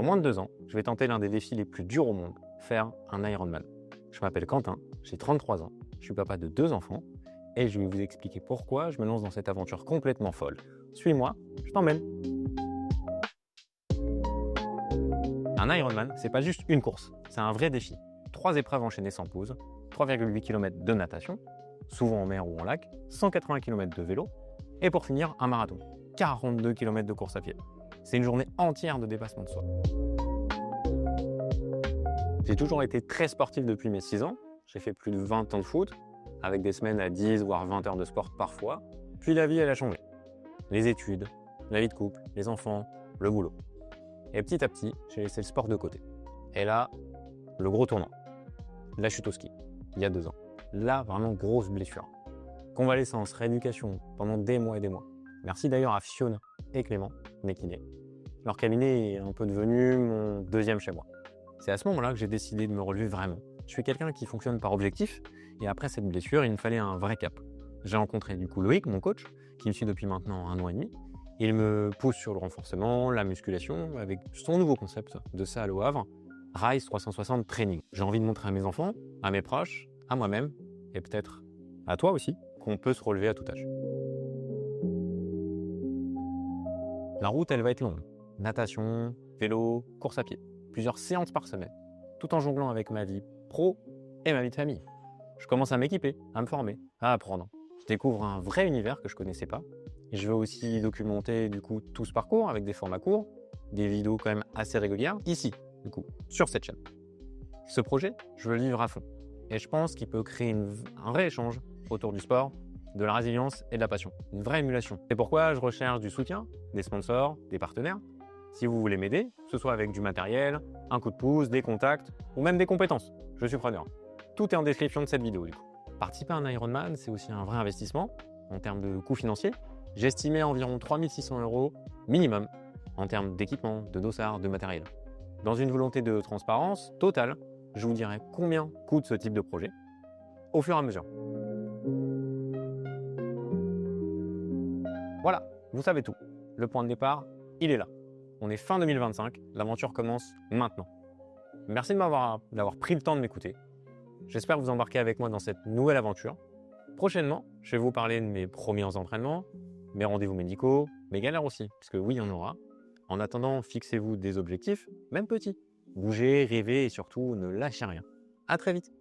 moins de 2 ans, je vais tenter l'un des défis les plus durs au monde, faire un Ironman. Je m'appelle Quentin, j'ai 33 ans, je suis papa de 2 enfants et je vais vous expliquer pourquoi je me lance dans cette aventure complètement folle. Suis-moi, je t'emmène. Un Ironman, c'est pas juste une course, c'est un vrai défi. 3 épreuves enchaînées sans pause, 3,8 km de natation, souvent en mer ou en lac, 180 km de vélo, et pour finir, un marathon, 42 km de course à pied. C'est une journée entière de dépassement de soi. J'ai toujours été très sportif depuis mes 6 ans. J'ai fait plus de 20 ans de foot, avec des semaines à 10 voire 20 heures de sport parfois. Puis la vie, elle a changé. Les études, la vie de couple, les enfants, le boulot. Et petit à petit, j'ai laissé le sport de côté. Et là, le gros tournant. La chute au ski, il y a 2 ans. Là, vraiment grosse blessure. Convalescence, rééducation, pendant des mois et des mois. Merci d'ailleurs à Fiona et Clément, mes kinés. Leur cabinet est un peu devenu mon deuxième chez moi. C'est à ce moment-là que j'ai décidé de me relever vraiment. Je suis quelqu'un qui fonctionne par objectif et après cette blessure, il me fallait un vrai cap. J'ai rencontré du coup Loïc, mon coach, qui me suit depuis maintenant 1 an et demi. Il me pousse sur le renforcement, la musculation, avec son nouveau concept de salle au Havre, Rise 360 Training. J'ai envie de montrer à mes enfants, à mes proches, à moi-même et peut-être à toi aussi, qu'on peut se relever à tout âge. La route, elle va être longue. Natation, vélo, course à pied. Plusieurs séances par semaine, tout en jonglant avec ma vie pro et ma vie de famille. Je commence à m'équiper, à me former, à apprendre. Je découvre un vrai univers que je connaissais pas. Et je veux aussi documenter du coup tout ce parcours avec des formats courts, des vidéos quand même assez régulières, ici, du coup, sur cette chaîne. Ce projet, je veux le vivre à fond. Et je pense qu'il peut créer un vrai échange autour du sport, de la résilience et de la passion. Une vraie émulation. C'est pourquoi je recherche du soutien, des sponsors, des partenaires. Si vous voulez m'aider, que ce soit avec du matériel, un coup de pouce, des contacts ou même des compétences, je suis preneur. Tout est en description de cette vidéo du coup. Participer à un Ironman, c'est aussi un vrai investissement en termes de coûts financiers. J'estimais à environ 3 600 € minimum en termes d'équipement, de dossard, de matériel. Dans une volonté de transparence totale, je vous dirai combien coûte ce type de projet au fur et à mesure. Voilà, vous savez tout. Le point de départ, il est là. On est fin 2025, l'aventure commence maintenant. Merci d'avoir pris le temps de m'écouter. J'espère vous embarquer avec moi dans cette nouvelle aventure. Prochainement, je vais vous parler de mes premiers entraînements, mes rendez-vous médicaux, mes galères aussi, puisque oui, il y en aura. En attendant, fixez-vous des objectifs, même petits. Bougez, rêvez et surtout, ne lâchez rien. À très vite.